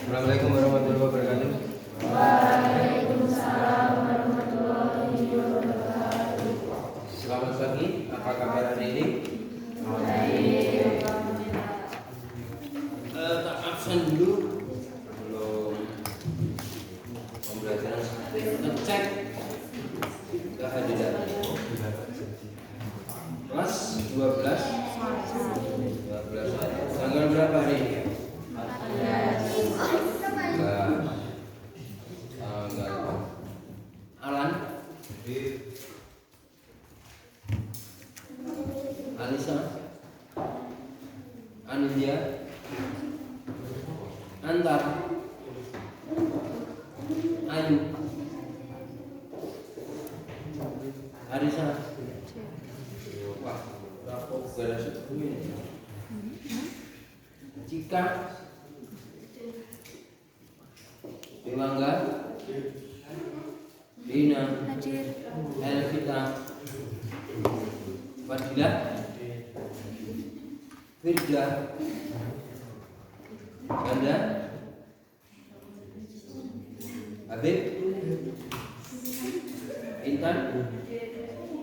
Assalamualaikum warahmatullahi wabarakatuh. Waalaikumsalam warahmatullahi wabarakatuh. Selamat pagi, apa kabar hari ini? Baik, alhamdulillah. Tak absen dulu. Belum pembelajaran ngecek kehadiran kelas 12 tanggal berapa hari ini? Alan, Alisa, Anulia, Antar, Ayu, Arisa. Wah, berapa gara ini? Cika, Dewangga, Dina, Elvita, Fadila, Firda, Ganda, Habib, Intan,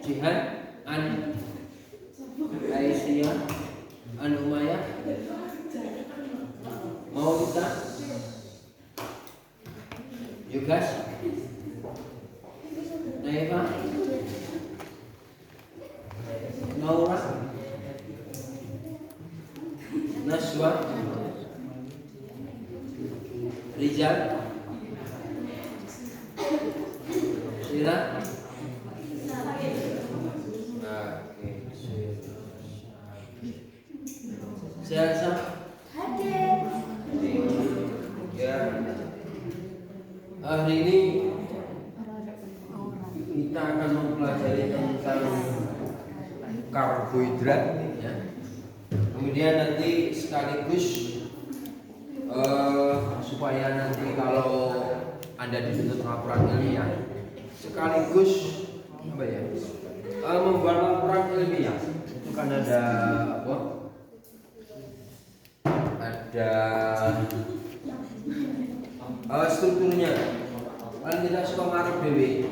Jihan, Ani, Aisyah, Anumayah, Maulita, Yugas, Naifa, Naura, Naswa, Rizal, Sira, Selsa, ya. Hari ini kita akan mempelajari tentang karbohidrat, ya. Kemudian nanti sekaligus supaya nanti kalau Anda dituntut laporan ilmiah, sekaligus apa ya, membuat laporan ilmiah itu kan ada apa? Ada strukturnya. Paling tidak suka marah dewe,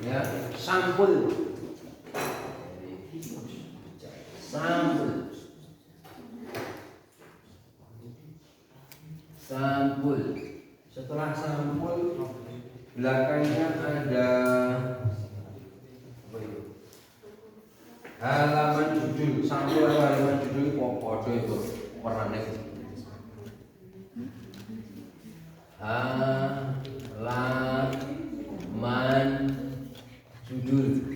ya, sampul, setelah sampul belakangnya ada apa itu? Halaman judul. Sampul atau halaman judul podo itu warnanya halaman judul.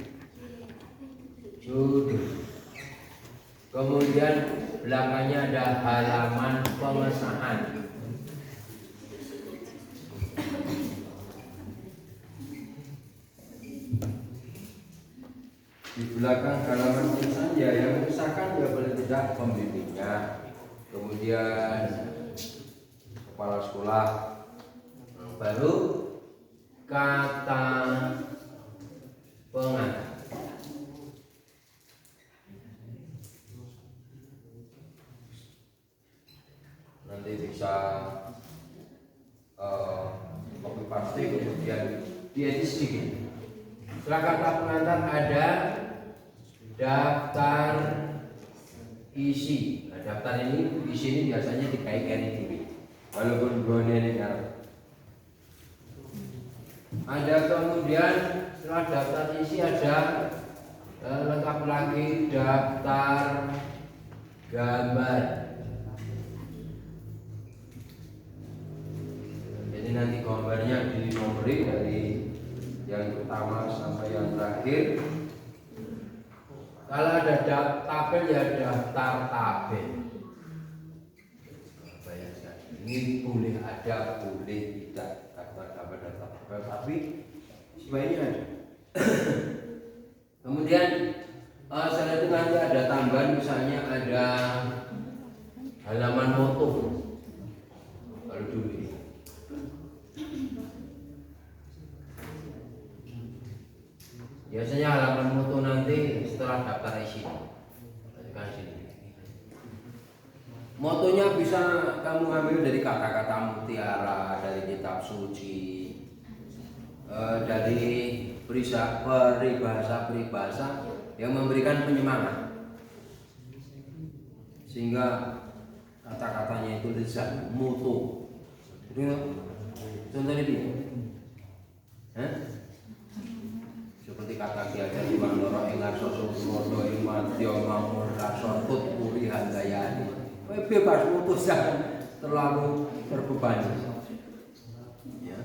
Kemudian belakangnya ada halaman pengesahan. Di belakang halaman pengesahan ya, yang mengesahkan ya paling tidak pembimbingnya, kemudian kepala sekolah, baru kata pengantar. Nanti bisa copy paste kemudian diedit sedikit. Setelah kata pengantar ada daftar isi. Nah, daftar ini isi ini biasanya dikaitkan diri, walaupun gue ini ada. Kemudian setelah daftar isi ada lengkap lagi daftar gambar. Jadi nanti gambarnya dinomori dari yang pertama sampai yang terakhir. Kalau ada tabel ya daftar tabel. Ini boleh ada, boleh tidak, daftar tabel, tapi semuanya ada. Kemudian setelah itu nanti ada tambahan, misalnya ada halaman moto. Kalau dulu ini Biasanya halaman moto nanti setelah daftar isi. Masukkan sini. Motonya bisa kamu ambil dari kata-kata mutiara, dari kitab suci, dari peribahasa yang memberikan penyemangat, sehingga kata-katanya itu lezat, mutu. Contohnya ini, seperti kata Ki Hajar Dewantara ing ngarsa Surodo ing madya mamur rasa tut puri handayani. Bebas mutus, jangan terlalu terbebani. Ya,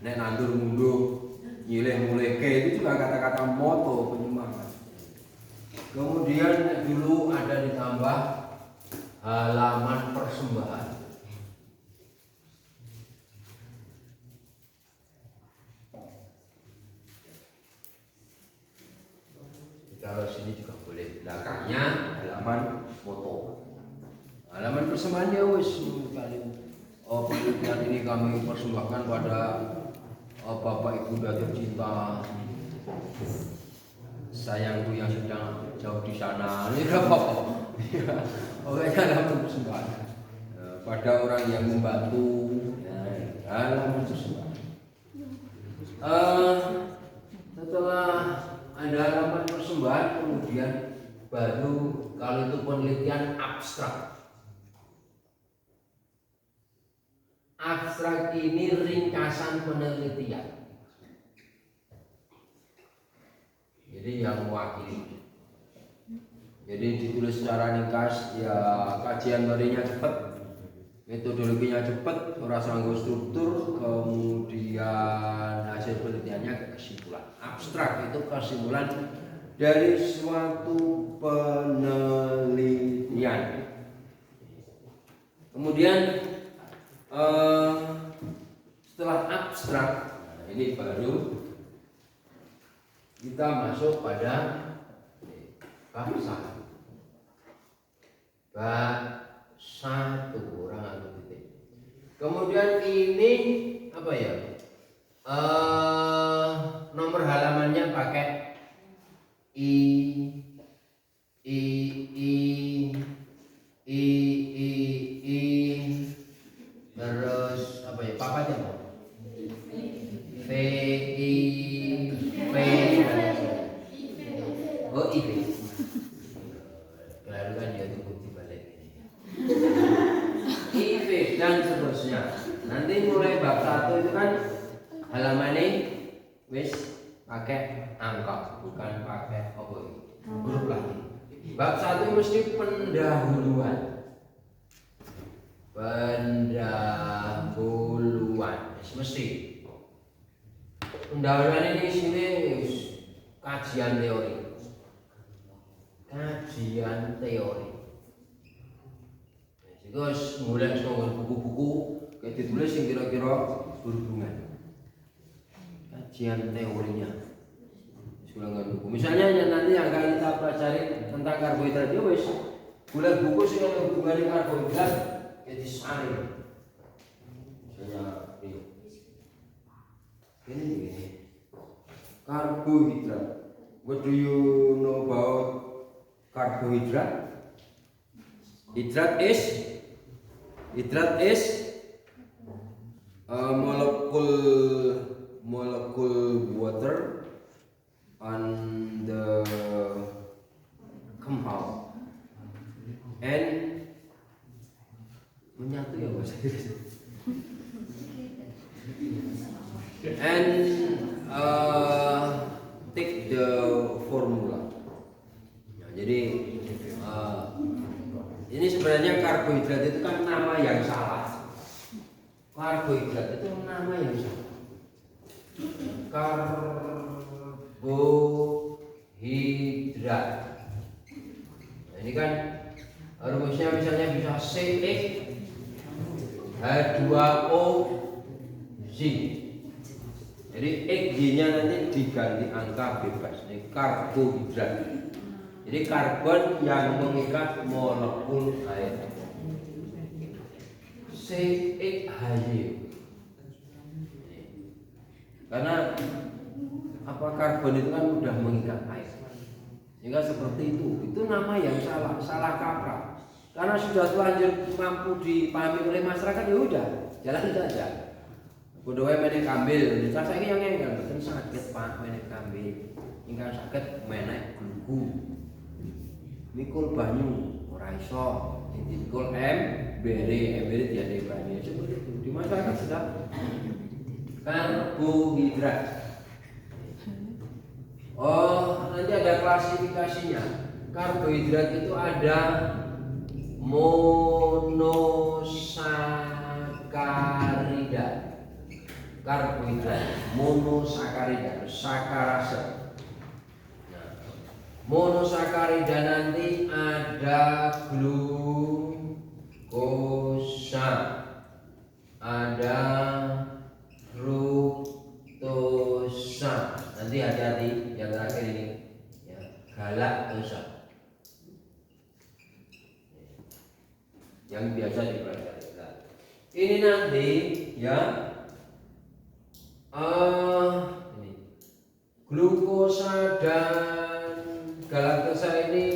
nek nandur mundur, nyileh muleke itu juga kata-kata moto penyemangat. Kemudian dulu ada ditambah halaman persembahan. Kalau sini juga boleh, belakangnya halaman foto. Halaman persembahannya wis kali. Penelitian ini kami persembahkan pada Bapak Ibu tercinta, sayangku yang sedang jauh di sana. Ini apa? Pokoknya halaman persembahan pada orang yang membantu. Halaman persembahan. Setelah ada halaman persembahan, kemudian baru kalau itu penelitian abstrak. Abstrak ini ringkasan penelitian. Jadi yang mewakili. Jadi ditulis secara ringkas, ya kajian barinya cepat, metodologinya cepat, ora sanggo struktur, kemudian hasil penelitiannya kesimpulan. Abstrak itu kesimpulan dari suatu penelitian. Kemudian setelah abstrak, ini baru kita masuk pada bab 1. Bab 1 orang anu titik. Kemudian ini apa ya? Nomor halamannya pakai I terus apa ya? Papanya apa? V I V. Oh IV. Kelaru kan dia tunggu dibalik ini. IV dan seterusnya. Nanti mulai bab 1 itu kan halamannya wis pakai angka, bukan pakai apa ini, huruf lagi. Bab 1 mesti pendahuluan. Mesti. Pendahuluan ini sini kajian teori. Terus mulai dengan buku-buku kayak ditulis yang kira-kira berhubungan. Kajian teorinya. Buku. Misalnya yang nanti yang akan kita pelajari tentang karbohidrat itu wis bulan buku sing ana hubungane karbohidrat jadi sari. Misalnya ini karbohidrat. What do you know about carbohydrate? Hydrat is a molecule water on the compound and menyatu ya bahasa Inggris. And take the formula. Ya, jadi ini sebenarnya karbohidrat itu kan nama yang salah. Karbohidrat itu nama yang salah. Karbohidrat. Nah, ini kan rumusnya misalnya bisa CH2O Z. Jadi X-nya nanti diganti angka bebas. Ini karbohidrat. Jadi karbon yang mengikat molekul air. CXHY. Karena karbon itu kan mudah mengikat air. Sehingga seperti itu nama yang salah kaprah. Karena sudah terlanjur mampu dipahami oleh masyarakat, ya udah, jalan saja. Kudu wae menek kambil, saiki yang enggal mboten saged Pak menek kambil. Ingkang saged menek glugu. Mikul banyu ora iso, mikul embere diane banyu. Seperti itu. Di masyarakat sudah karbohidrat. Oh, nanti ada klasifikasinya. Karbohidrat itu ada monosakarida. Karbohidrat monosakarida, sakarase. Nah, monosakarida nanti ada glukosa, ada fruktosa. Nanti hati-hati yang terakhir ini, ya, galaktosa. Yang biasa dipelajari. Ini nanti ya ini glukosa dan galaktosa ini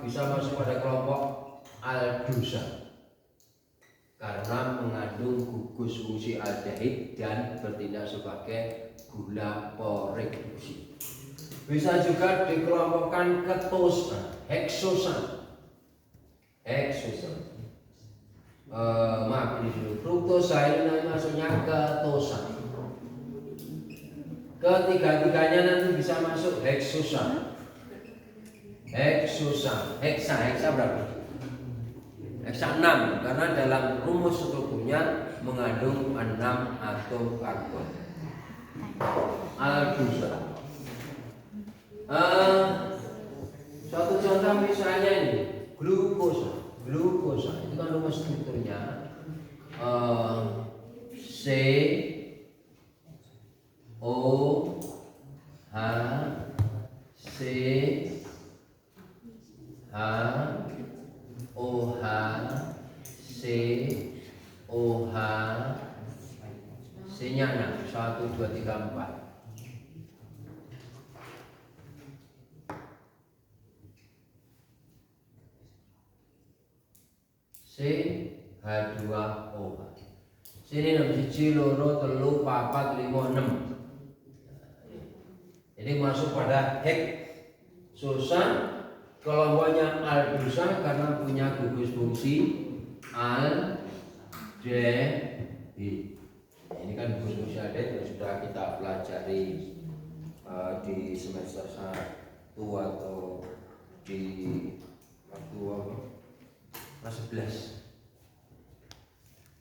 bisa masuk pada kelompok aldosa karena mengandung gugus fungsi aldehid dan bertindak sebagai gula poreduksi. Bisa juga dikelompokkan ketosa, heksosa. Maaf ini dulu, fruktosa ini maksudnya ketosa. Ketiga-tiganya nanti bisa masuk heksa berapa? Heksa 6 karena dalam rumus strukturnya mengandung 6 atom karbon. Aldosa. Suatu contoh misalnya ini glukosa itu kan rumus strukturnya C O H C H O H C O H C nya 6 1 2 3 4. CH2OH. Sini 6 1 2 3 4 5 6. Ini masuk pada heksosa, kelompoknya aldosa karena punya gugus fungsi aldehid. Ini kan gugus fungsi aldehid yang sudah kita pelajari di semester 1 atau di waktu kelas 11.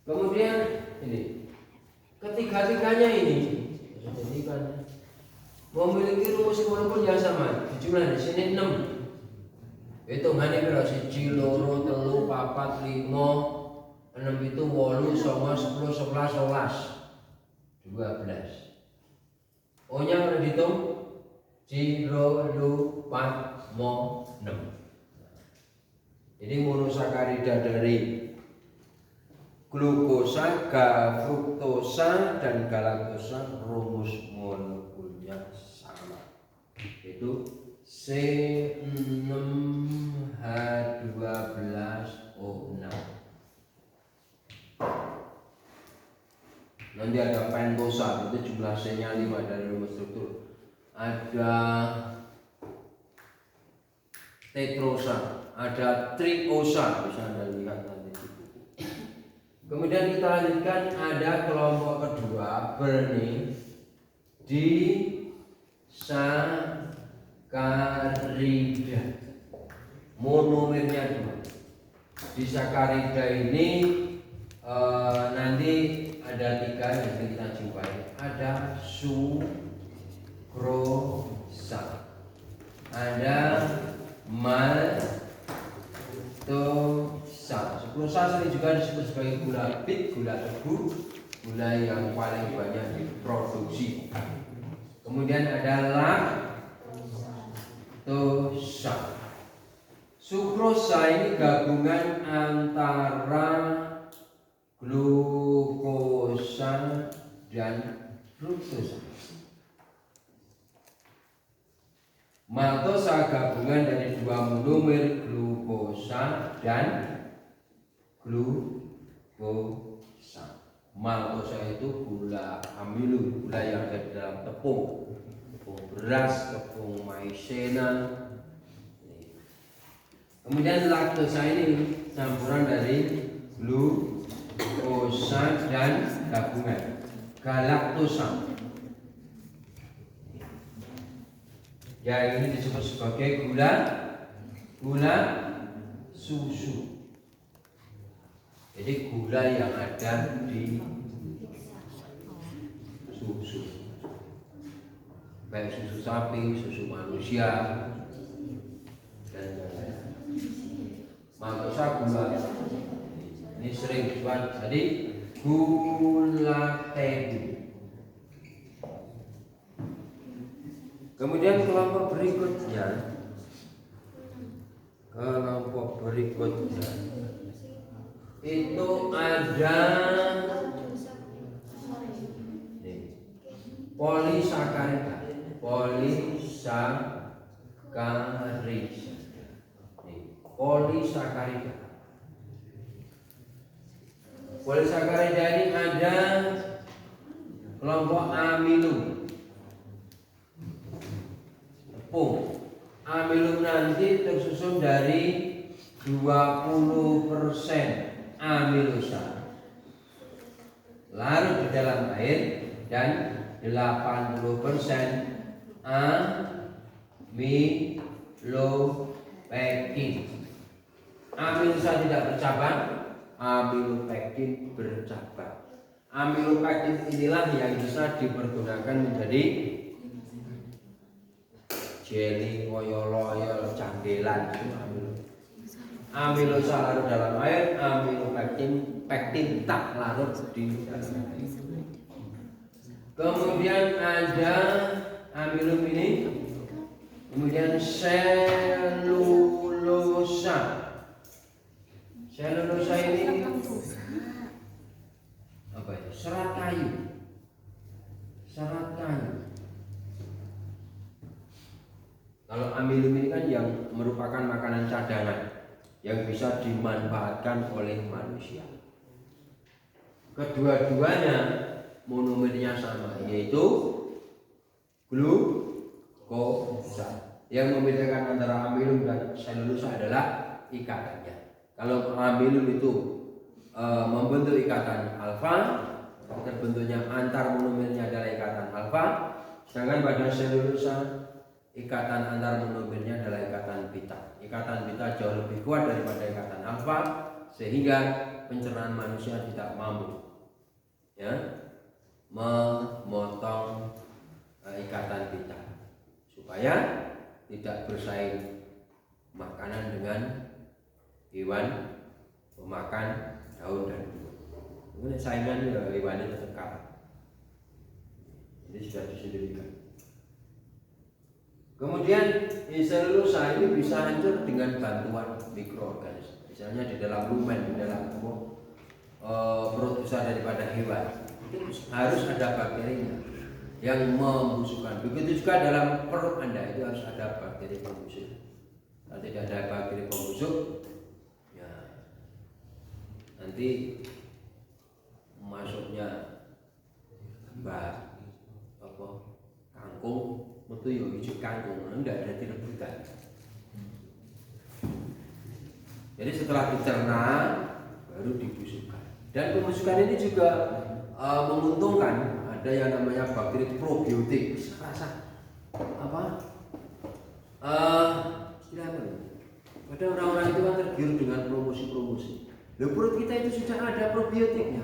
Kemudian ini ketiga-tiganya ini kan memiliki rumus molekul yang sama. Jumlah di sini 6. Hitungannya berapa? 1 2 3 4 5 6 itu 8 9 10 11 12 O nya harus dihitung 0 2 4 6. Ini monosakarida dari glukosa, fruktosa dan galaktosa, rumus molekulnya sama. Itu C6H12O6. Nanti ada pentosa, itu jumlah C-nya 5 dari rumus struktur. Ada tetrosa, ada triosa, bisa Anda lihat nanti di buku. Kemudian kita lanjutkan, ada kelompok kedua, disakarida. Monomernya 2. Disakarida ini nanti ada 3 yang kita jumpai. Ada sukrosa, ada maltosa. Sukrosa sering juga disebut sebagai gula bit, gula tebu, gula yang paling banyak diproduksi. Kemudian ada laktosa. Sukrosa ini gabungan antara glukosa dan fruktosa. Maltosa gabungan dari dua monomer glukosa dan glukosa. Maltosa itu gula amilo, gula yang ada di dalam tepung beras, tepung maizena. Kemudian laktosa ini campuran dari glukosa dan gabungan galaktosa. Ya, ini disebut sebagai gula susu. Jadi gula yang ada di susu, baik susu sapi, susu manusia, dan lain-lain. Maltosa gula ini sering disebut jadi gula tebu. Kemudian kelompok berikutnya itu ada polisakarida. Polisakarida ini ada kelompok amilum. Tepung amilum nanti tersusun dari 20% amilosa larut di dalam air dan 80% amilopektin. Amilosa tidak bercabang, amilopektin bercabang. Amilopektin inilah yang bisa dipergunakan menjadi jelly, loyol, canggelan. Amilosa larut dalam air, amilopektin tak larut di dalam air. Kemudian ada amilum ini, kemudian selulosa. Selulosa ini apa itu? Serat kayu. Kalau amilum ini kan yang merupakan makanan cadangan yang bisa dimanfaatkan oleh manusia. Kedua-duanya monomernya sama, yaitu glukosa. Yang membedakan antara amilum dan selulosa adalah ikatannya. Kalau amilum itu membentuk ikatan alfa, terbentuknya antar monomernya adalah ikatan alfa, sedangkan pada selulosa ikatan antar monomernya adalah ikatan beta. Ikatan beta jauh lebih kuat daripada ikatan alfa, sehingga pencernaan manusia tidak mampu memotong ikatan beta supaya tidak bersaing makanan dengan hewan pemakan daun dan buah. Mungkin saingan hewan itu tetap kalah. Ini sudah disendirikan. Kemudian selulosa ini bisa hancur dengan bantuan mikroorganisme. Misalnya di dalam lumen, di dalam perut besar daripada hewan, itu harus ada bakterinya yang membusukkan. Begitu juga dalam perut Anda itu harus ada bakteri pembusuk. Kalau tidak ada bakteri pembusuk, ya nanti masuknya kangkung, metu yo hijau kangkung, enggak ada rebutan. Jadi setelah dicerna baru dibusukkan. Dan pembusukan ini juga menguntungkan. Ada yang namanya bakteri probiotik. Rasa apa? Istilah apa? Ada orang-orang itu kan tergiur dengan promosi-promosi. Loh, perut kita itu sudah ada probiotiknya,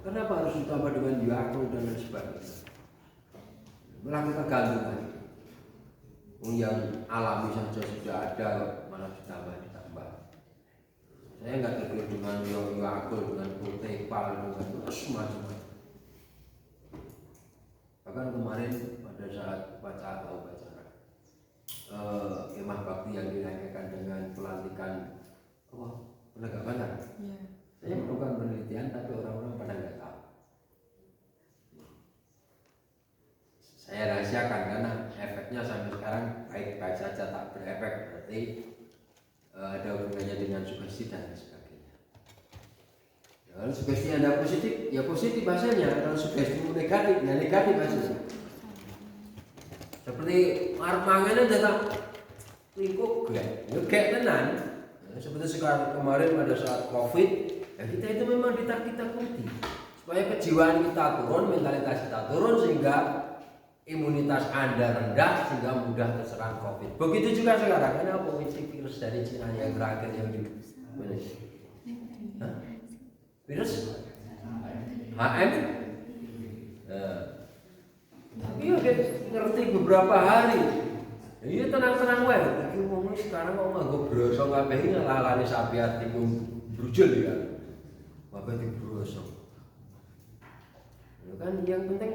kenapa harus ditambah dengan Yakult dan lain sebagainya? Malah kita gantungkan. Yang alami saja sudah ada, malah ditambah. Saya nggak tergiur dengan Yakult, dengan Protepal, dengan macam-macam. Bahkan kemarin pada saat upacara kemah bakti yang dirayakan dengan pelantikan penegak badan, saya melakukan penelitian, tapi orang-orang pada nggak tahu. Saya rahasiakan karena efeknya efeknya sampai sekarang baik-baik saja, tak berefek, berarti ada hubungannya dengan sugesti dan sebagainya. Kalau sugesti Anda positif, ya positif bahasanya. Kalau sugesti negatif, ya negatif bahasanya. Seperti mangannya datang lingkup gak tenan. Seperti sekarang kemarin pada saat COVID, ya kita itu memang ditakuti supaya kejiwaan kita turun, mentalitas kita turun sehingga imunitas Anda rendah sehingga mudah terserang COVID. Begitu juga sekarang. Kenapa virus dari Cina yang terakhir yang di virus HM? Iya, dia ngerti beberapa hari. Iya tenang-tenang wae. Iki wong sekarang kok nganggo brosong kabeh iki lalane sapi ati brujul ya. Kabeh dibrosong. Itu kan yang penting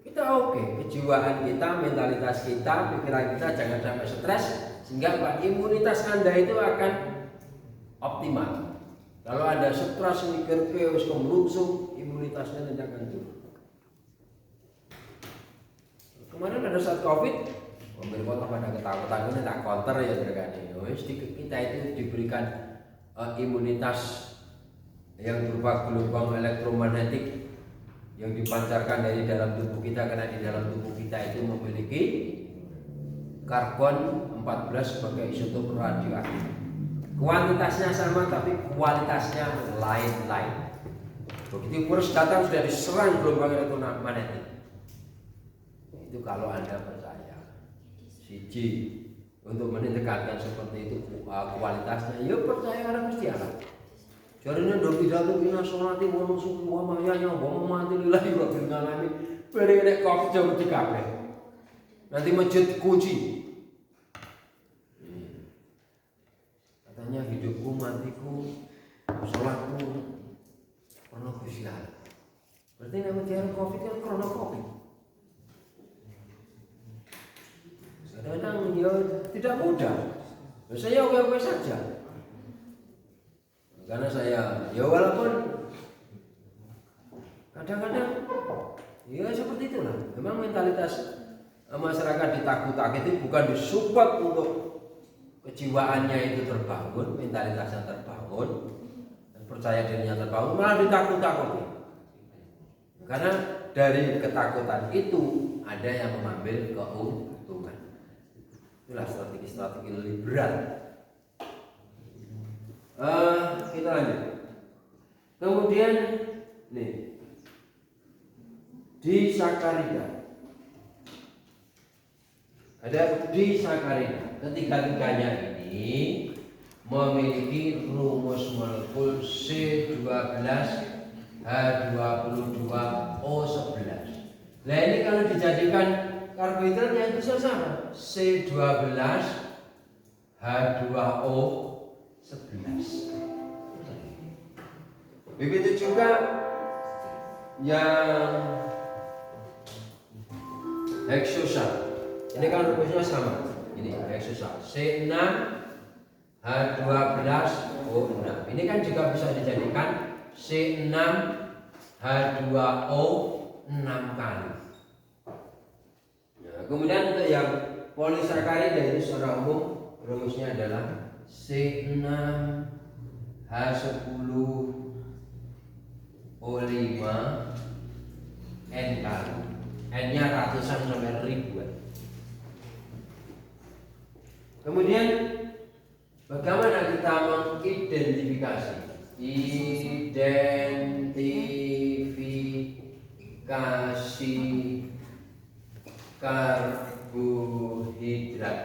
kita oke, kejiwaan kita, mentalitas kita, pikiran kita jangan sampai stres sehingga imunitas Anda itu akan optimal. Kalau Anda stres mikir ke wis kemerungsung, imunitasnya tidak akan turun. Kemarin pada saat COVID, pemerintah pada ketakutan ini tak counter ya kita itu diberikan imunitas yang berupa gelombang elektromagnetik yang dipancarkan dari dalam tubuh kita, karena di dalam tubuh kita itu memiliki karbon 14 sebagai isotop radioaktif. Kuantitasnya sama tapi kualitasnya lain-lain. Begitu virus datang sudah diserang gelombang elektromagnetik. Itu kalau Anda percaya. Siji, untuk meningkatkan seperti itu kualitasnya, ya percaya orang mesti Allah. Jarine ndok pidato ina salati wa nusuki wa mahyaya wa mamati lillahi rabbil alamin. Bareng nek covid jam kabeh. Nanti masjid kunci. Katanya hidupku, matiku, salatku karena Gusti Allah. Berarti nek matian covid kan karena covid. Kadang-kadang ya tidak mudah. Saya oke-oke saja. Karena saya, ya walaupun kadang-kadang ya seperti itulah. Memang mentalitas masyarakat ditakut-takuti bukan disupport untuk kejiwaannya itu terbangun, mentalitasnya terbangun, dan percaya dirinya terbangun, malah ditakut-takuti. Karena dari ketakutan itu ada yang mengambil keuntungan. Itulah strategi-strategi liberal. Kita lanjut. Kemudian nih disakarida. Ada disakarida. Ketiga-tiganya ini memiliki rumus molekul C12H22O11. Nah ini kalau dijadikan karbohidrat yang bisa sama C12H2O11. Begitu juga yang heksosa. Ini kan rumusnya sama. Ini heksosa C6H12O6. Ini kan juga bisa dijadikan C6H2O6 kali. Nah, kemudian untuk yang polisakarida itu secara umum rumusnya adalah C6H10O5 N kali. N-nya ratusan sampai ribuan. Kemudian bagaimana kita mengidentifikasi? Identifikasi karbohidrat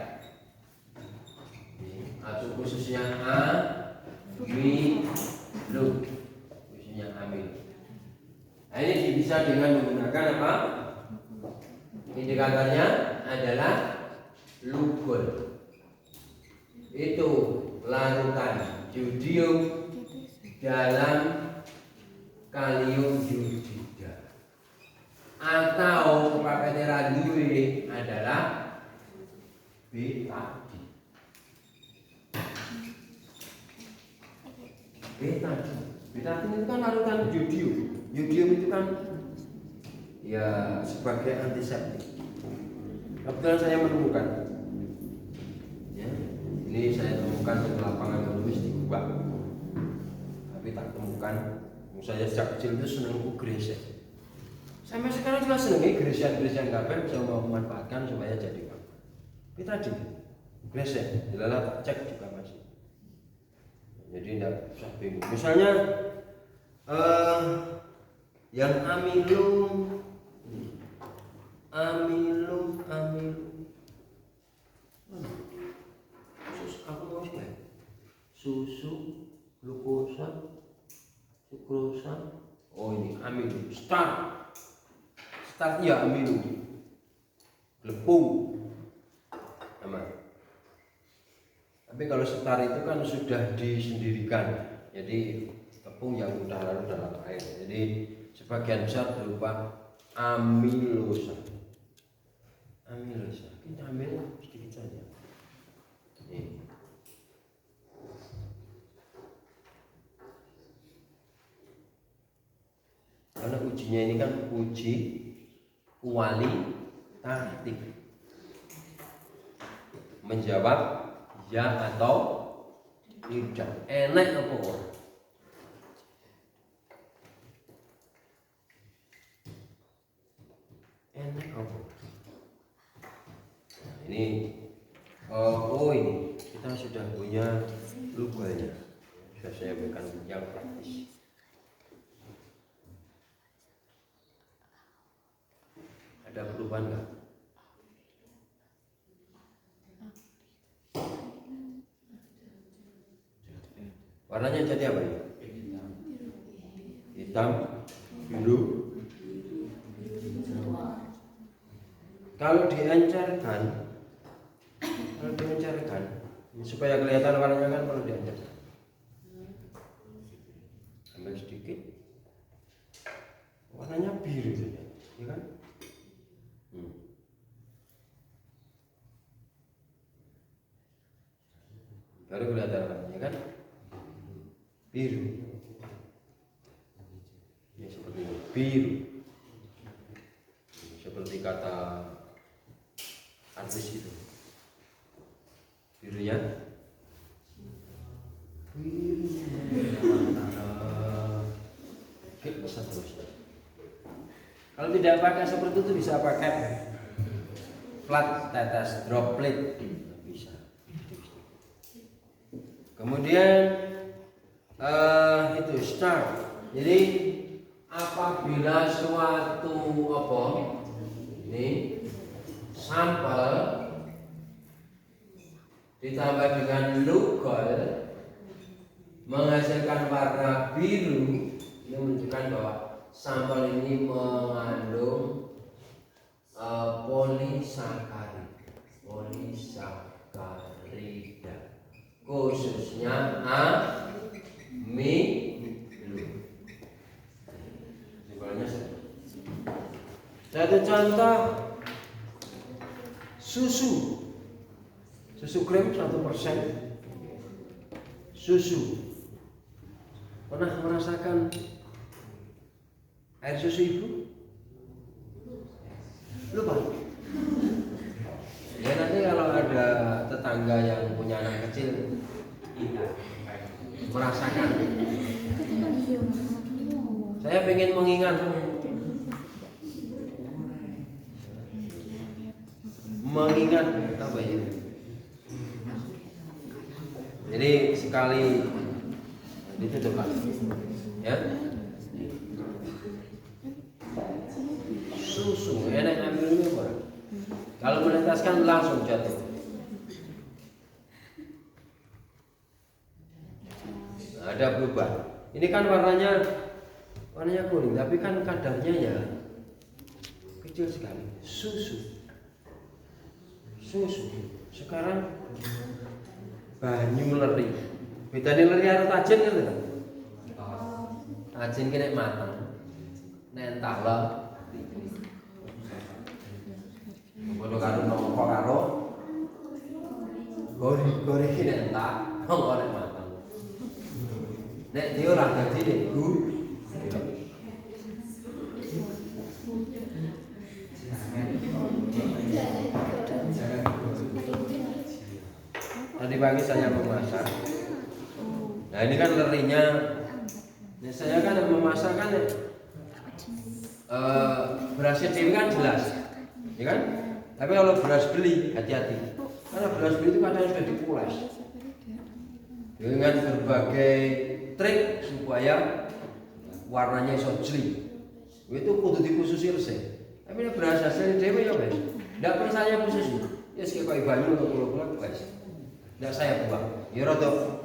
atau khususnya amilo, khususnya amilo. Nah, ini bisa dengan menggunakan apa? Indikatornya adalah lugol. Itu larutan jodium dalam kalium hidrida. Atau pakai duwe adalah betadin. Betadin itu kan larutan jodium. Jodium itu kan ya sebagai antiseptik. Kebetulan saya menemukan, ya, ini saya temukan di lapangan menulis di gua, tapi tak temukan. Saya sejak kecil itu seneng gresek. Sampai sekarang juga seneng gresek kabeh bisa memanfaatkan supaya jadi apa. Tapi tadi gresek, dilalah tak cek juga masih. Jadi tidak usah bingung. Misalnya yang amilum apa mau sih? Susu, glukosa, sukrosa. Oh ini amilum. Start ya amilum. Glepung. Aman. Tapi kalau setar itu kan sudah disendirikan. Jadi tepung yang udah larut dalam air. Jadi sebagian besar berupa amilosa. Kita ambil sedikit saja. Ini. Karena ujinya ini kan uji kualitatif. Menjawab ya atau tidak. Enak apa ora? Enak apa? Nah, ini ini kita sudah punya lubangnya. Sudah saya berikan yang praktis. Ada perubahan nggak? Warnanya jadi apa ya? Hitam, biru. Kalau diencerkan, supaya kelihatan warnanya kan perlu diencerkan. Ambil sedikit, warnanya biru saja, ya kan? Baru kelihatan warnanya kan? Biru. Ya seperti ini, biru. Seperti kata artis itu. Birunya. Kalau tidak pakai seperti itu bisa pakai plat tetes droplet bisa. Kemudian itu start. Jadi apabila suatu apa ini sampel ditambah dengan lugol menghasilkan warna biru, ini menunjukkan bahwa sampel ini mengandung polisakarida, khususnya amilum. Satu contoh susu krim 1%. Susu. Pernah merasakan air susu ibu? Lupa. Ya nanti kalau ada tetangga yang punya anak kecil merasakan. Saya pengen mengingat apa ya? Jadi sekali ditutup ya. Susu enak ambilnya apa? Kalau menetaskan langsung jatuh. Nah, ada berubah. Ini kan warnanya kuning, tapi kan kadarnya ya kecil sekali. Susu. Sekarang banyu leri. Bedane leri karo tajin kan lho. Tajin ki nek mateng. Nek entak lho. Padha karo nopo karo gori ki nek entak, kok nek mateng. Nek dia ora dadi nek gu. Tadi pagi saya memasak. Nah ini kan lerinya. Nah, saya kan memasak kan berasnya dewi kan jelas, ya kan? Tapi kalau beras beli hati-hati, karena beras beli itu kadang sudah dipules dengan berbagai trik supaya warnanya iso jeli. Itu kudu dikhususi resep. Tapi ini beras hasil dewi ya guys. Tidak percaya khusus. Ya sekitar banyu atau pulau-pulau guys. Tidak saya buang. Ya rodok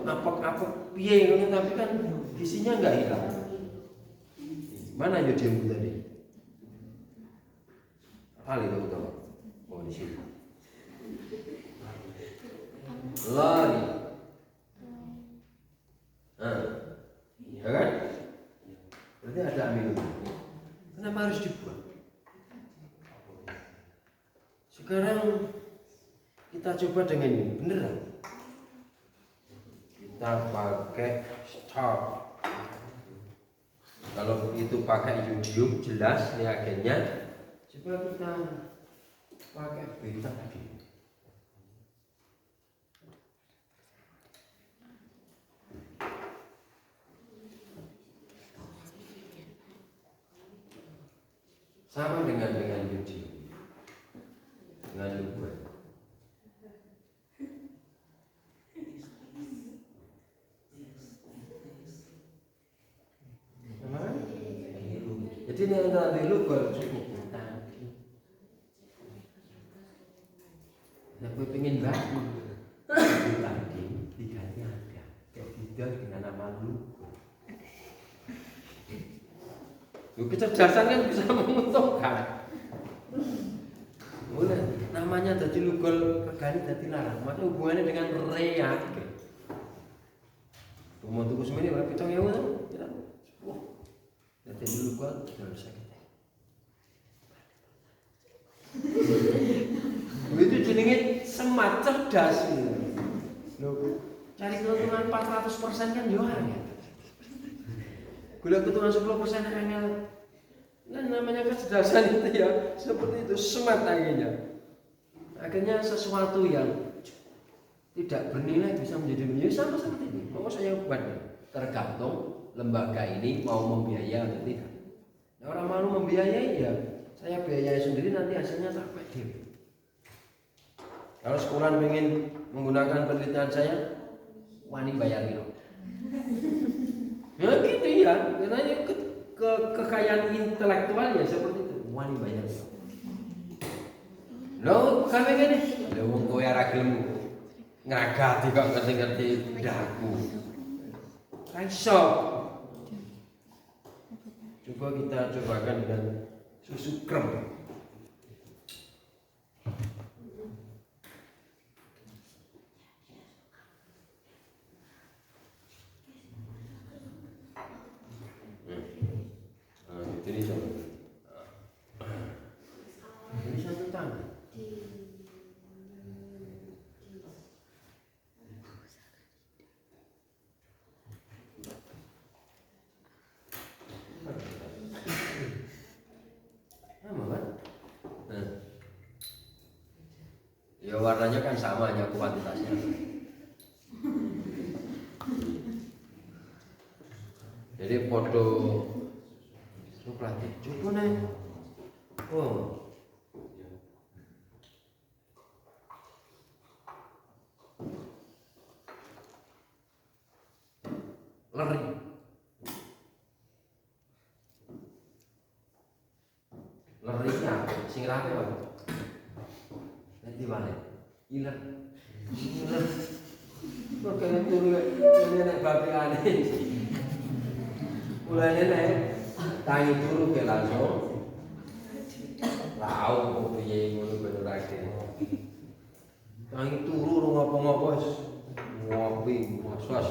apek-apek piye ngono tapi kan isinya enggak hilang. Mana yo jembu tadi? Kali itu betul. Oh di sini. Lari. Ya kan? Berarti ada ambil. Kenapa harus dibuang? Sekarang kita coba dengan ini, beneran. Kita pakai stop. Kalau itu pakai yodium jelas reagennya. Coba kita pakai beta tadi. Sama dengan yodium, dengan luber. Jadi ini antara dulu baru cukup tadi. Nah, gue pengen baku tadi diganti ada tidak dengan nama lu. Kecerdasan kan bisa menguntungkan. Mulai namanya jadi lugol regani jadi larang. Makanya hubungannya dengan reak. Mau tuku semene wae 7.000 to. Jadi dulu gua harus sakit. Itu jenenge semat cerdas gitu. Loh, cari keuntungan 400% kan yo angel. Gula keuntungan 10% angel. Nah, namanya kecerdasan itu ya seperti itu, semat akhirnya. Akhirnya sesuatu yang tidak bernilai bisa menjadi bernilai sama seperti ini. Mau saya buat tergantung lembaga ini mau membiayai atau tidak. Nah, orang mau membiayai ya saya biayai sendiri nanti hasilnya sampai dia. Kalau sekolah ingin menggunakan penelitian saya, wani bayar gitu. Ya gitu ya, karena ini kekayaan intelektual ya seperti itu, wani bayar gitu. Lo kami gini, lo wong kowe ora gelem ngragati kok ngerti-ngerti daku. Raiso. Coba kita cobakan dengan susu krem. Ini sama. Ini satu tangan. Ya warnanya kan sama, hanya kuantitasnya. Jadi foto coklat, coba nih. Oh, leri. Lerinya, sing rapi apa? Nanti balik. Hilang. Kok kena turu nek babi aneh. Mulane nek tangi turu ke langsung. Tahu kok piye ngono ben ora tangi turu ora ngapa-ngapa wis ngopi was-was.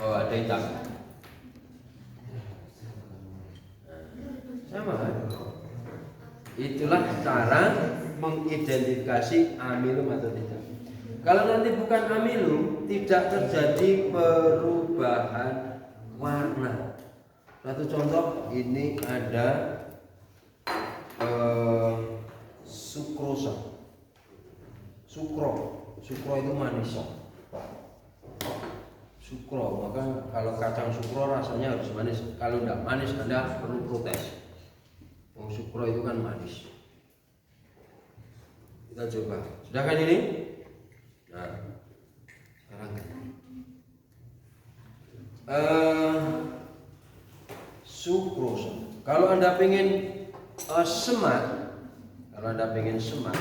Oh, ada hitam. Sama kan? Itulah cara mengidentifikasi amilum atau tidak. Kalau nanti bukan amilum, tidak terjadi perubahan warna. Satu contoh, ini ada sukrosa. Sukro itu manis. Sukro, maka kalau kacang sukro rasanya harus manis. Kalau tidak manis Anda perlu protes. Sukro itu kan manis. Kita coba. Sudah kan ini? Nah, sekarang sukrosa. Kalau Anda pengen semat,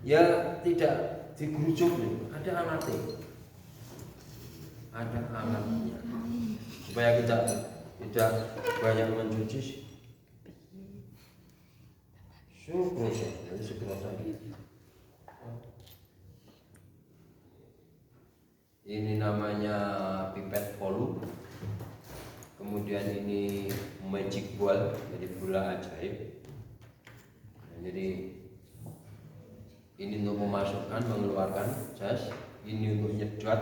ya tidak digerujuk nih. Ada alatnya. Supaya kita tidak banyak mencuci. Sukrosa. Ini namanya pipet polu. Kemudian ini magic ball, jadi bola ajaib. Jadi ini untuk memasukkan, mengeluarkan jas. Ini untuk nyedot.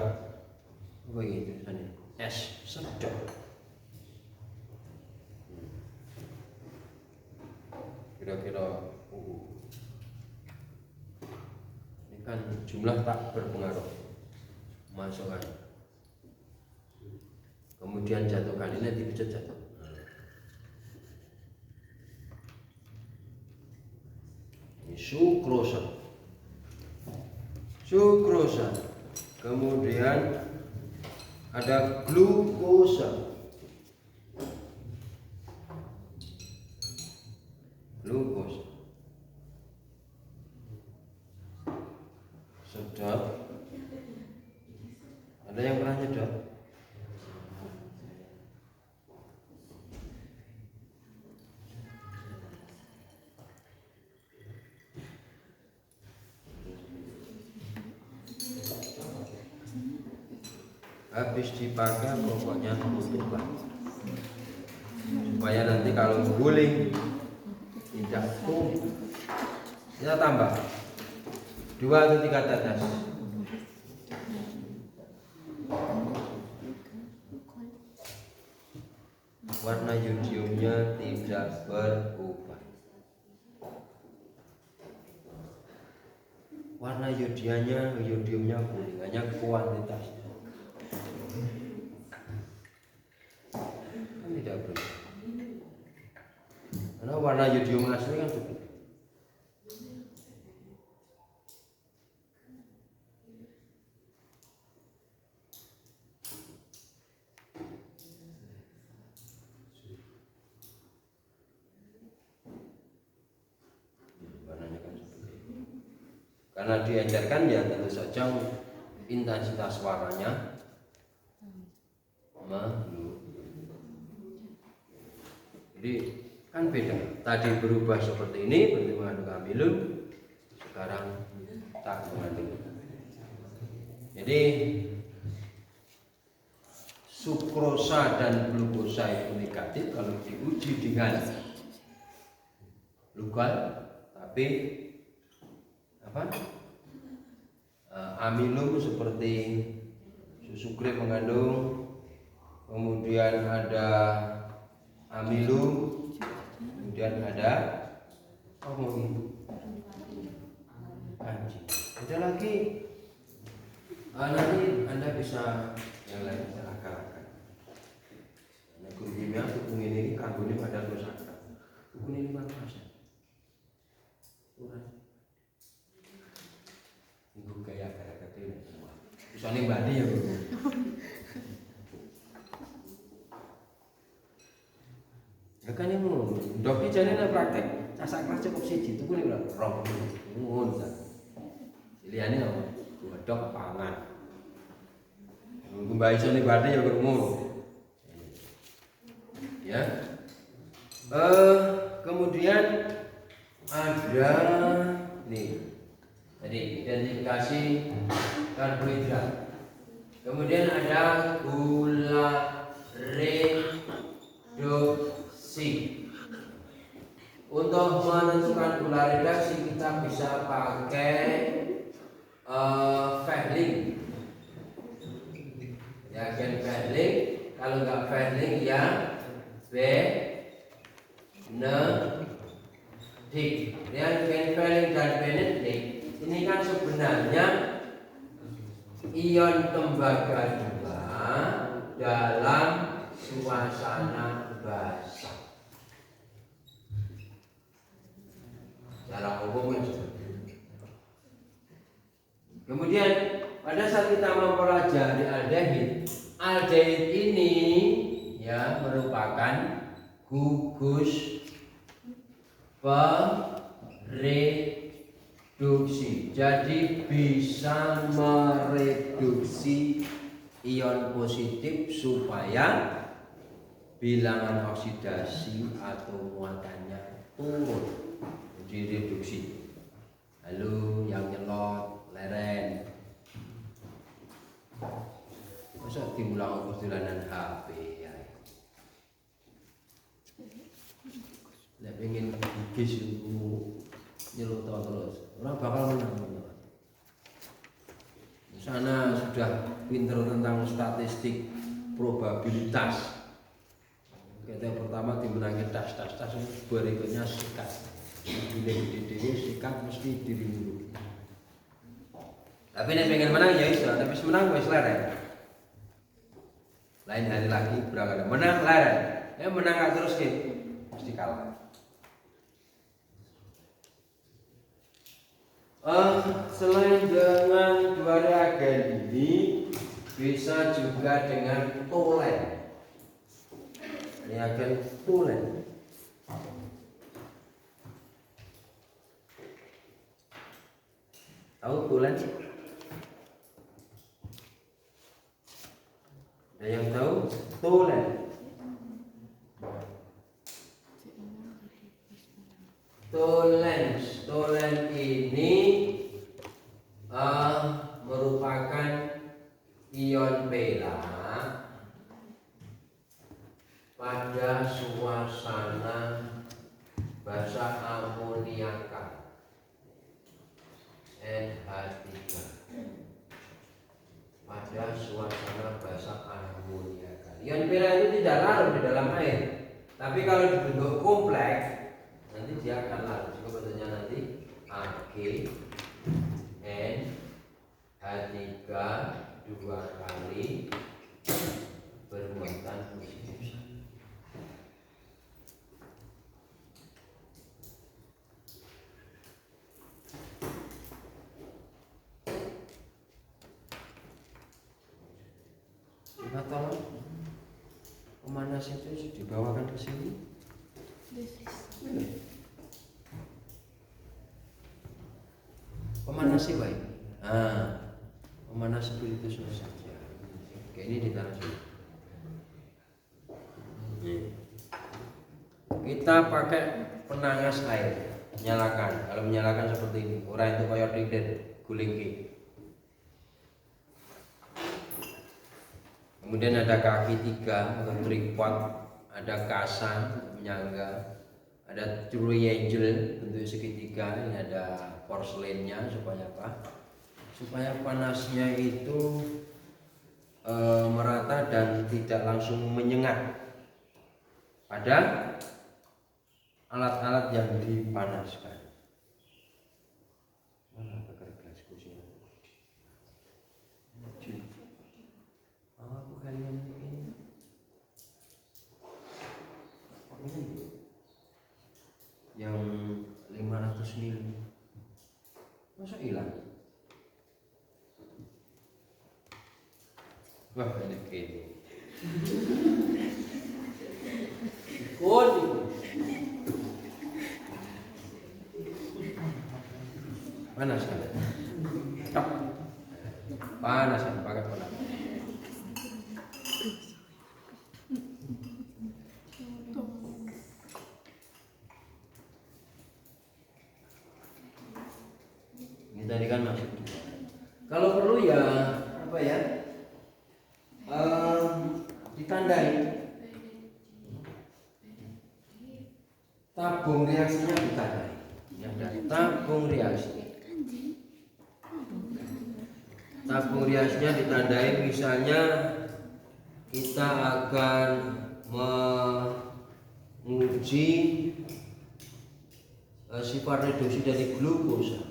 Apa ini tulisannya? Es sedot. Kira-kira ini kan jumlah tak berpengaruh. Masukkan. Kemudian jatuhkan, ini dipencet jatuh. Ini sukrosa. Kemudian ada glukosa. Sedot. Ada yang pernah nyedot? Habis dipakai pokoknya tutuplah, supaya nanti kalau guling tidak tumpul. Kita tambah 2 atau 3 tetes. Warna yodiumnya tidak berubah. Warna yodiumnya kuning, hanya kuantitasnya. Kan tidak berubah. Karena warna yodium asli kan begitu. Karena diencerkan ya tentu saja intensitas warnanya jadi kan beda. Tadi berubah seperti ini, berarti mengandung amilum. Sekarang tak mengandung. Jadi sukrosa dan glukosa itu negatif kalau diuji dengan lugal, tapi amilum seperti susu krim mengandung, kemudian ada amilum, kemudian ada anjing. Ada lagi, nanti Anda bisa yang lain akal-akal. Nah, guru kimia hubung ini karbonil ada dosakra. Hubung ini mana saja? Ibu kayak ini bisa nih badi ya bu. Ya kan yang mau dokter jadi praktek casak kelas cukup siji itu pun udah roh ngun kan. Pilihannya apa? Dok pangan. Kembali sini badi ya ketemu. Ya. Kemudian ada nih. Jadi identifikasi karbohidrat. Kemudian ada gula reduksi. Untuk menentukan gula redaksi kita bisa pakai Vehling. Ya, gen Vehling. Kalau nggak Vehling ya Benedict. Yang gen Vehling dan Benedict ini kan sebenarnya ion tembaga juga dalam suasana basah. Secara umum kan seperti itu. Kemudian pada saat kita mempelajari aldehid ini ya merupakan gugus pereduksi. Jadi bisa mereduksi ion positif supaya bilangan oksidasi atau muatannya turun. Direduksi. Lalu yang nyelot leren. Masa diulang perjalanan HP ya. Nek pengen gigis itu nyelot terus. Orang bakal menang. Di sana sudah pinter tentang statistik probabilitas. Kita pertama dimenangin tas berikutnya sikat. Gede-gede sikat mesti diri dulu. Tapi nek pengen menang ya iso, tapi menang wis leren. Lain hari lagi berangkat menang leren. Ya menang gak terus mesti kalah. Selain dengan dua reagen ini bisa juga dengan tolen. Reagen tolen. Tahu tolen? Ada yang tahu tolen? Tolen ini merupakan ion perak pada suasana basa amoniaka NH3 pada suasana basa amoniaka. Ion perak itu tidak larut di dalam air, tapi kalau dibentuk kompleks nanti dia akan larut. Jika bentuknya nanti Ag NH3 dua kali bermuatan positif. Coba tolong pemanas itu dibawakan ke sini. Pemanas sih baik. Pemanas spiritus saja. Oke, ini ditaruh sini. Kita pakai penangas air, nyalakan. Kalau menyalakan seperti ini, orang itu kayak dikit guling. Kemudian ada kaki 3 atau tripod, ada kasan menyangga, ada triangle bentuk segitiga, ini ada porselennya supaya apa? Supaya panasnya itu merata dan tidak langsung menyengat pada alat-alat yang dipanaskan. Mana bakar gas kusina? Aku kalian ini. Yang 500 ml. Masa hilang? Wah, enak ini. Ikut. Panas kan? Top. Panas kan pakai panas. Ini tadi kan masuk. Kalau perlu ya apa ya? Ditandai tabung reaksi reaksinya ditandai. Ini ada tabung reaksi. Tabung reaksinya ditandai, misalnya kita akan menguji sifat reduksi dari glukosa.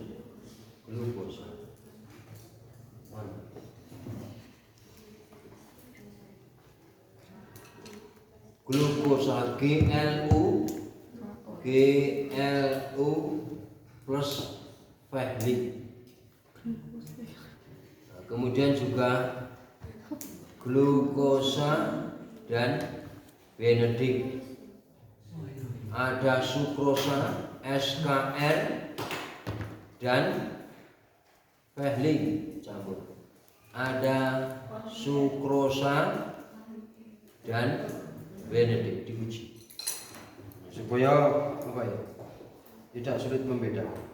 Glukosa GLU plus Fehling. Nah, kemudian juga glukosa dan Benedict. Ada sukrosa SKR dan Fehling campur. Ada sukrosa dan Benedict diuji supaya apa ya, tidak sulit membedakan.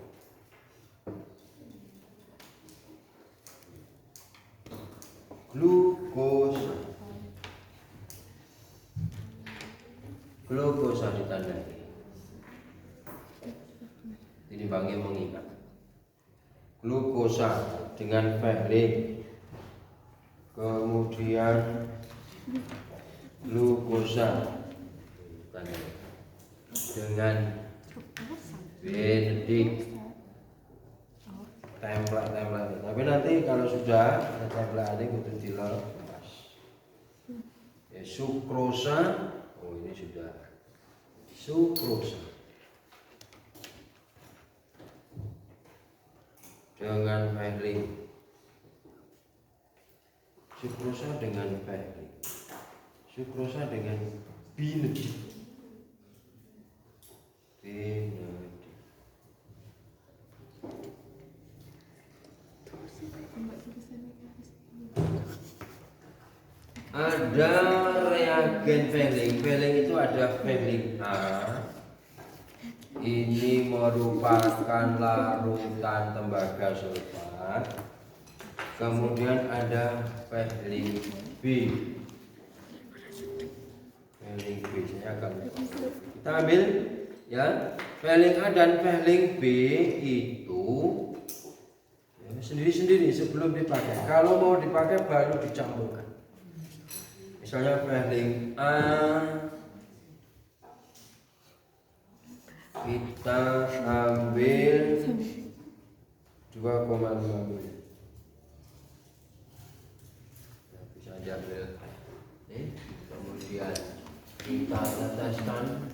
Glukosa ditandai. Ini bagi mengingat glukosa dengan Fehling, kemudian glukosa dengan Benedict, template. Tapi nanti kalau sudah ada template itu dilepas. Ya, sukrosa, oh ini sudah sukrosa dengan Fehling, sukrosa dengan Fehling, sukrosa dengan Benedict. Ada reagen Fehling itu ada Fehling A. Ini merupakan larutan tembaga sulfat. Kemudian ada Fehling B. Saya akan kita ambil ya, Fehling A dan Fehling B itu ya, sendiri-sendiri sebelum dipakai. Kalau mau dipakai baru dicampurkan. Misalnya Fehling A kita ambil 2,5 ml. Bisa diambil. Kemudian kita teteskan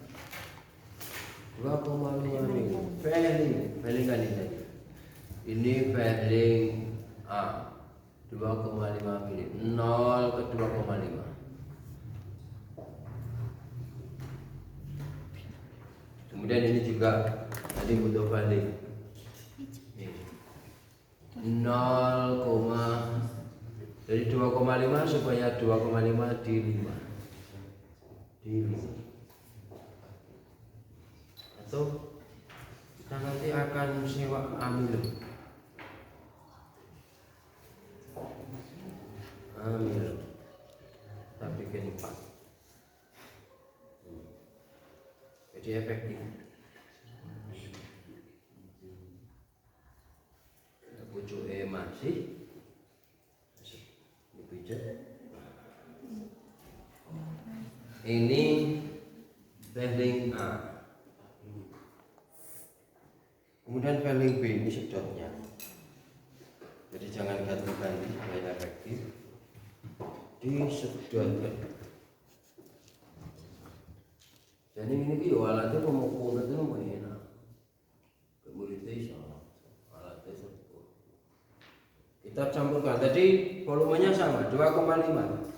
2,5 ml. Fehling kali tadi. Ini Fehling A 2,5 ml. 0 ke 2,5. Kemudian ini juga tadi butuh Fehling 0, dari 2,5 supaya 2,5 di 5 atau kita nanti akan sewa amil kita bikin 4 jadi efektif. Pucuk masih dipijat. Ini Fehling A. Kemudian Fehling B ini sedotnya. Jadi jangan ganti-ganti supaya efektif. Disedot. Jadi ini ki alatnya pemukul itu enak. Kemudian alatnya sepuluh. Kita campurkan. Tadi volumenya sama 2,5.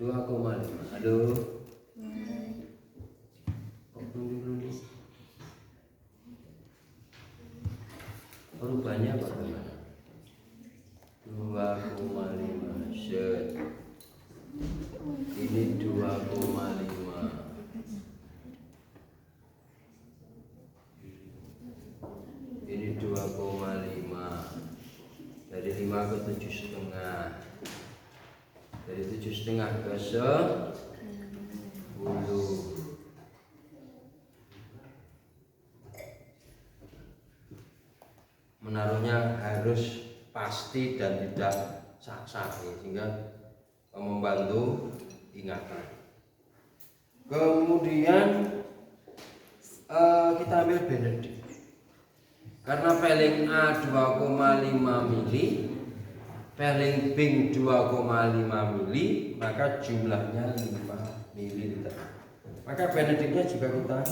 2,5. Aduh. Perubahannya bagaimana? 2,5 set. Ini 2,5. Ini 2,5. Dari 5 ke 7,5. Dari 7,5 ke 10. menaruhnya harus pasti dan tidak sak-sak sehingga membantu ingatan. Kemudian kita ambil Benedict. Karena pelling A 2,5 mili, pelling B 2,5 mili, maka jumlahnya 5 ml. Maka Benedictnya juga kita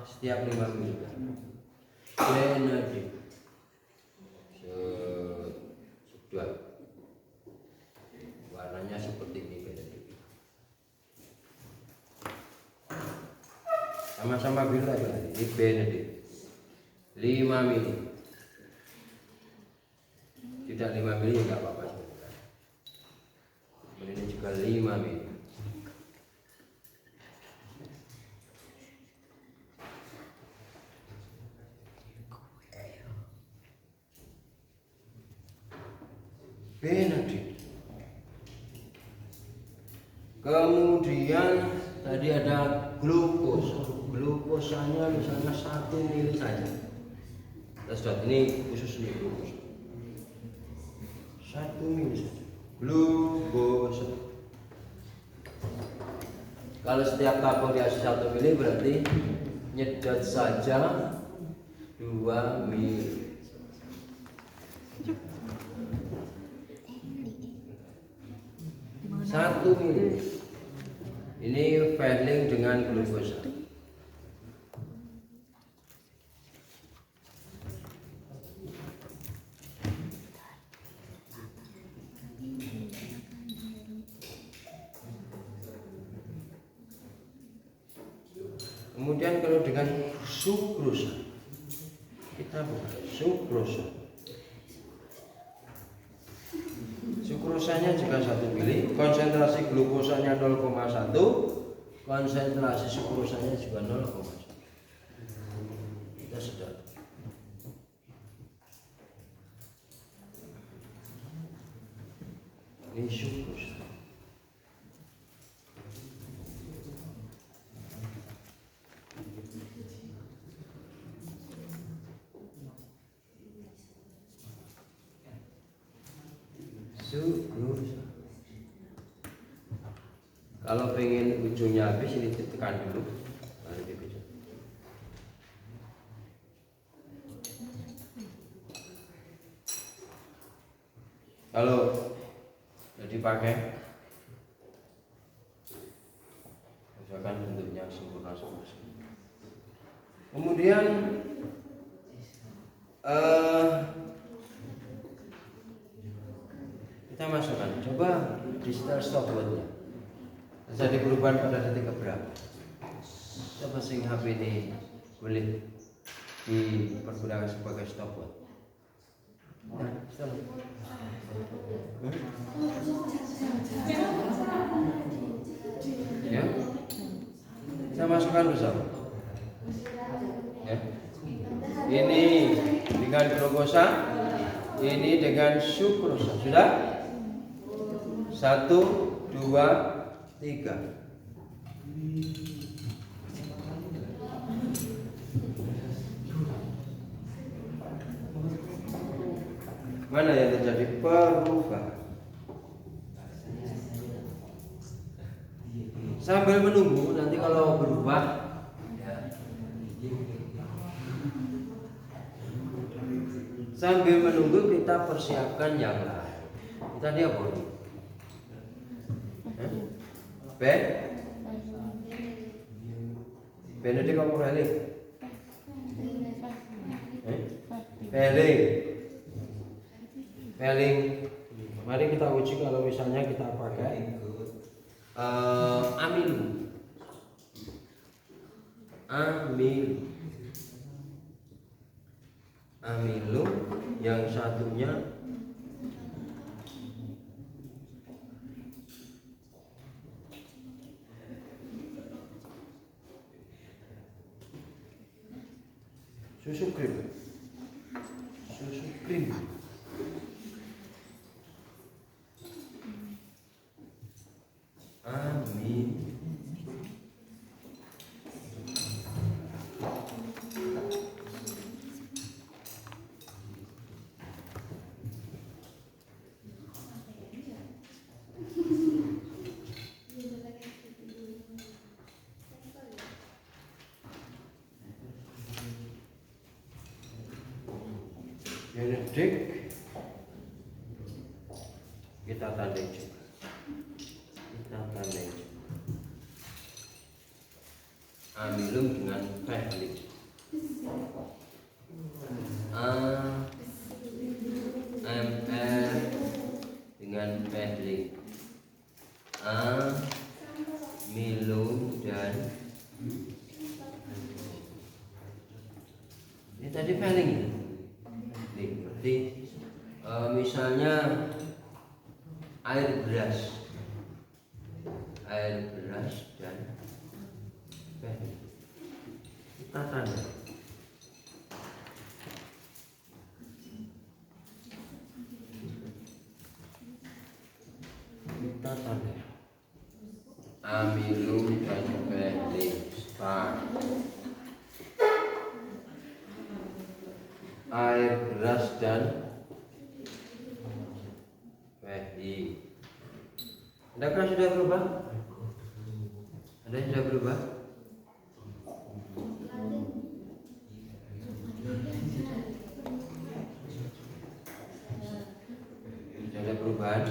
setiap 5 mili. Benedict sedot. Warnanya seperti ini Benedict. Sama-sama biru aja. Ini Benedict 5 mili. Tidak 5 mili enggak apa-apa sebenarnya. Ini juga 5 mili. Benedict. Kemudian tadi ada glukosa. Glukosanya misalnya 1 mili saja. Ini khusus nih glukosa. 1 mili saja. Glukosa. Kalau setiap tabung diisi 1 mili berarti nyedot saja 2 mili. Satu mili. Ini pelling dengan glukosa. Kemudian kalau dengan sukrosa, kita buka sukrosa. Sukrosanya juga 1 mili, konsentrasi glukosanya 0,1, konsentrasi sukrosanya juga 0,1. Kita sedot. Ini sukrosa. Kalau pengen ujungnya habis ini ditekan dulu, baru dibikin. Kalau jadi pakai, misalkan bentuknya sempurna seperti ini. Kemudian kita masukkan, coba di setel stopwatchnya. Terjadi perubahan pada detik keberapa? Coba sing HP ini boleh dipergunakan sebagai stopwatch. Nah, stop. Ya, saya masukkan bersama. Ya. Ini dengan glukosa, ini dengan sukrosa. Sudah? 1, 2, 3. Mana yang terjadi perubahan? Sambil menunggu nanti kalau berubah ya. Sambil menunggu kita persiapkan yang lain. Tadi apa ini? Benedict apa pelling? Pelling. Mari kita uji kalau misalnya kita pakai amilu. Amilu yang satunya susu krim. Amin. Benedict kita tandai juga. Amilum dengan Fehli. AML dengan Fehli. Milum dan ini tadi Fehli gitu. Nih, berarti misalnya air beras dan Fehli. Kita tanda. Amilum dan Fehli start. Air beras dan Fehli. Adakah sudah berubah? Ada yang sudah berubah? Sudah ada perubahan?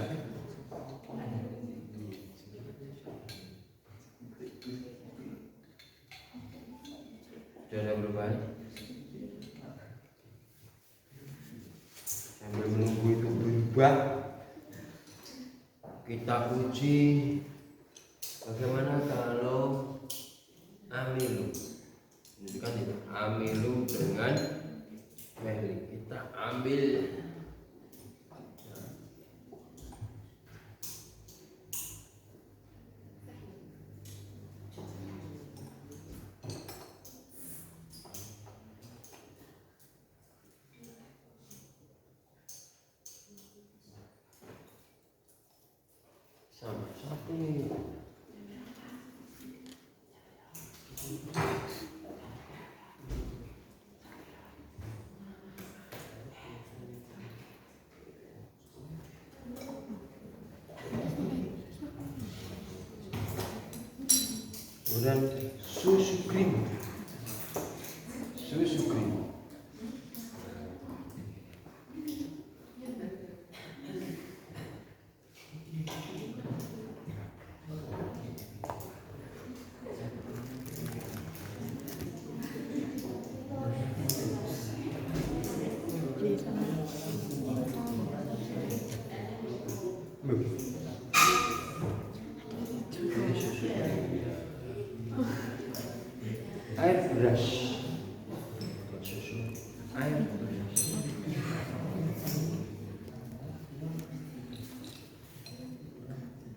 Sudah ada perubahan? Sambil menunggu itu berubah, kita uji bagaimana kalau amilum. Ini kan itu amilum dengan Fehli. Kita ambil sama satu. Kemudian susu krim. Air beras.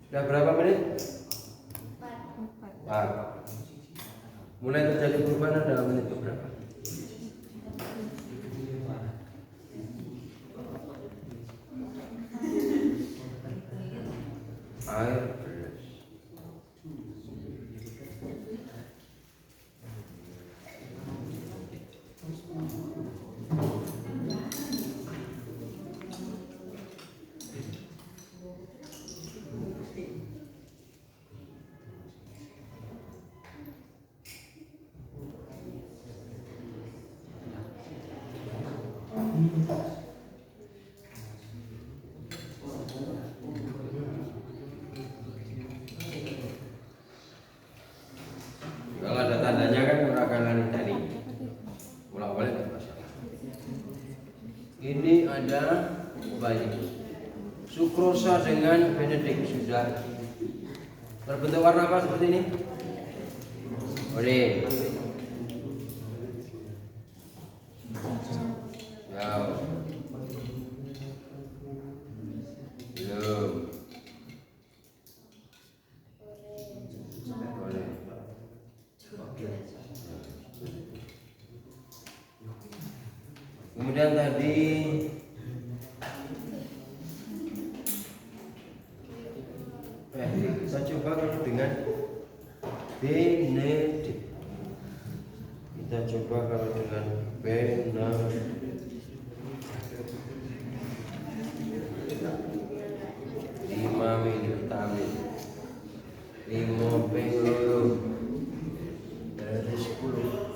Sudah berapa menit? 4. Mulai terjadi perubahan adalah menit berapa? Air beras. Kalau ada tandanya kan orang akan tadi bolak-balik masalah. Ini ada bayi sukrosa dengan Benedict sudah terbentuk warna apa seperti ini? Boleh. Kemudian tadi kita coba kalau dengan Benedict. Kita coba kalau dengan Benedict. 5 mili vitamin 5 pengurus dari 10.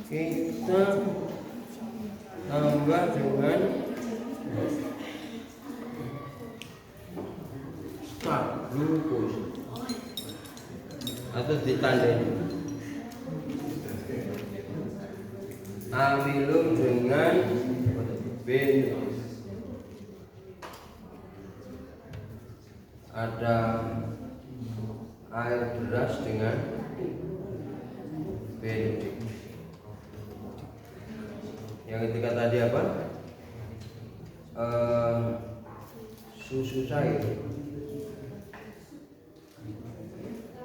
kita tambah dengan start glucose atau ditandai amilum dengan benzoat. Ada air beras dengan benzoat. Yang ketiga tadi apa? Susu cair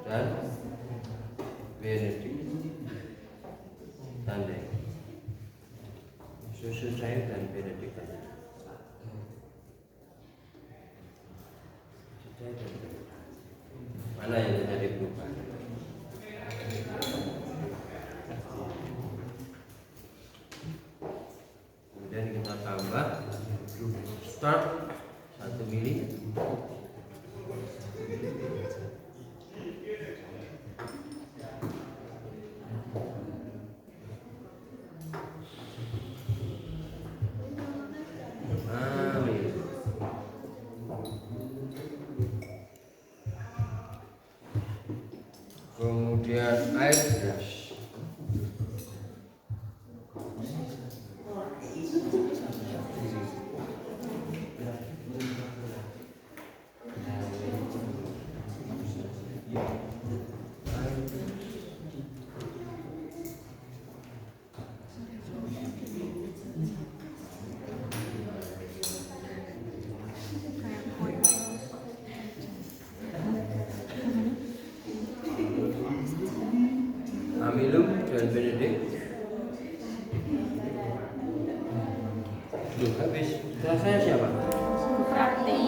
dan benzoat tandai. Susu cair dan benzoat tandai. Mana yang terjadi perubahan? Kemudian kita tambah start 1 mili. Kemudian air beras. Amilum dan benzoat. Duh, habis. Rasanya siapa? Berarti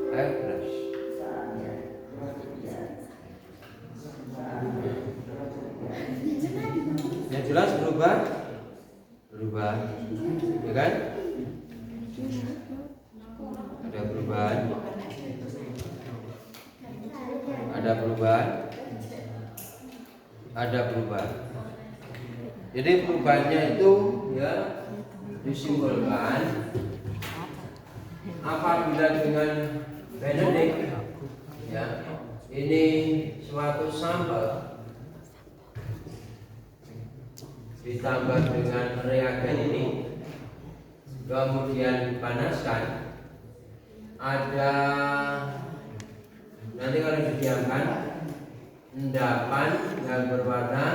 Air beras. Yang jelas berubah, ya kan? Ada perubahan. Jadi perubahannya itu ya disimbolkan apabila dengan benzoat ya ini suatu sampel ditambah dengan reagen ini kemudian dipanaskan, ada nanti kalau didiamkan endapan yang berwarna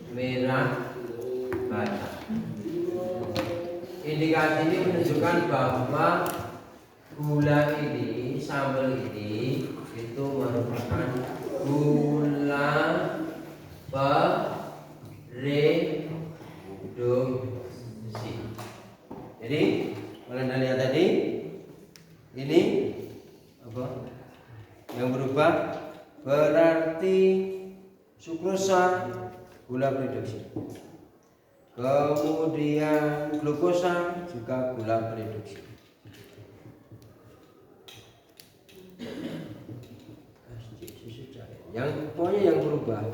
merah bata. Indikasi ini menunjukkan bahwa gula ini, sambal ini itu merupakan gula pereduksi. Jadi kalau Anda lihat tadi ini apa yang berubah berarti sukrosa gula reduksi. Kemudian glukosa juga gula reduksi. Yang pokoknya yang berubah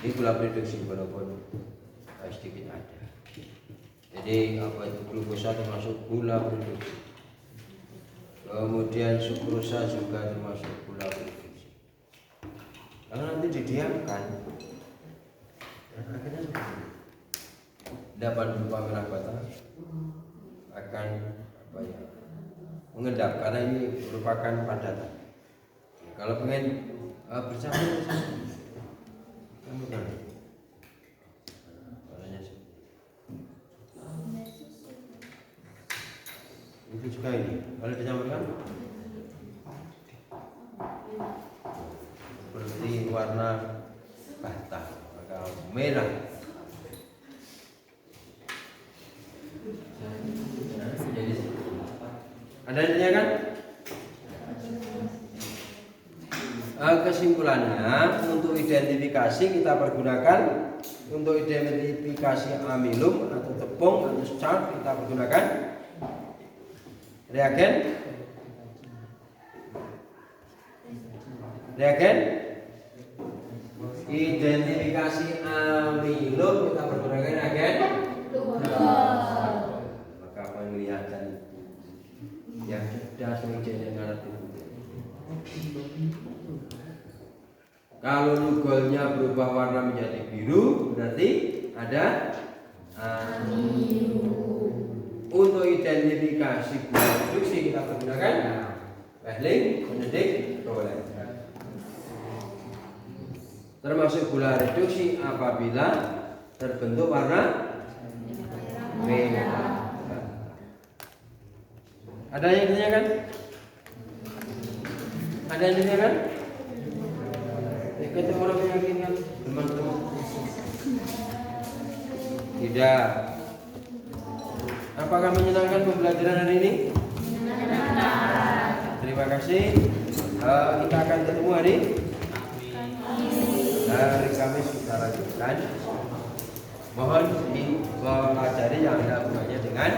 ini gula reduksi walaupun sedikit ada. Jadi apa itu glukosa termasuk gula reduksi. Kemudian sukrosa juga termasuk gula reduksi. Kalau nanti didiamkan akhirnya dapat berupa merah bata akan apa ya mengendap karena ini merupakan padatan. Kalau pengen bercampur itu juga ini kalau dicampurkan seperti warna bata maka merah. Ada intinya kan? Kesimpulannya untuk identifikasi kita pergunakan untuk identifikasi amilum atau tepung atau starch kita pergunakan reagen Reagen identifikasi amilum kita pergunakan reagen maka penglihatan yang cerdas menjadi ngerti. Kalau lugolnya berubah warna menjadi biru berarti ada untuk identifikasi bulan reduksi kita menggunakan Wehling, Benedict, Rowland. Termasuk gula reduksi apabila terbentuk warna merah. Ada yang ditanyakan? Ada yang ditanyakan? Kita orang meyakinkan teman-teman. Tidak. Apakah menyenangkan pembelajaran hari ini? Terima kasih. Kita akan ketemu hari Kamis kita lanjutkan. Mohon dipelajari yang ada hubungannya dengan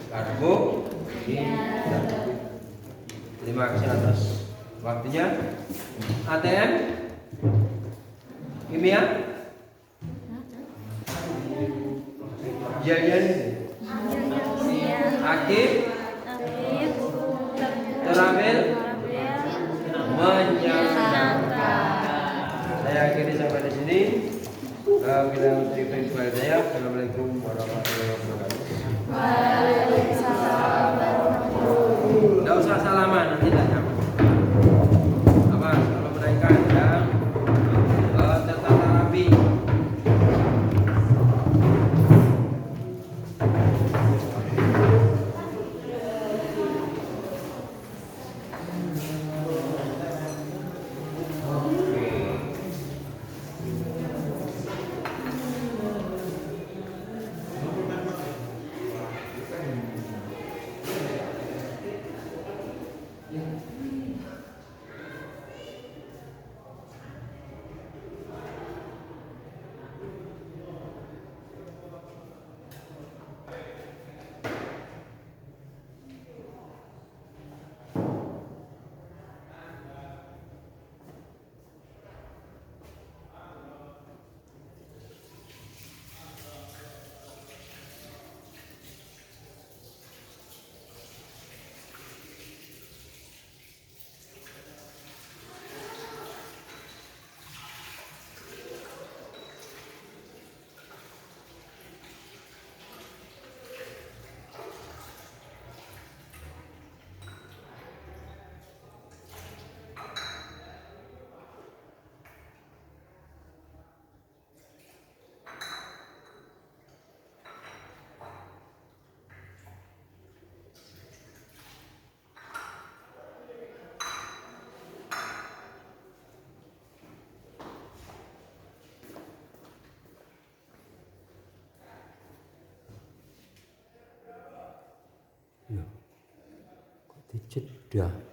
karbohidrat. Terima kasih atas waktunya. ATM, kimia, jajan, aktif, terambil, menyenangkan. Saya akhiri sampai di sini. Kita ucapkan kepada saya. Assalamualaikum warahmatullahi wabarakatuh. Waalaikumsalam. Tidak usah salaman, nanti tanya. Apa? Kalau mereka yang tentang terapi. Jeda.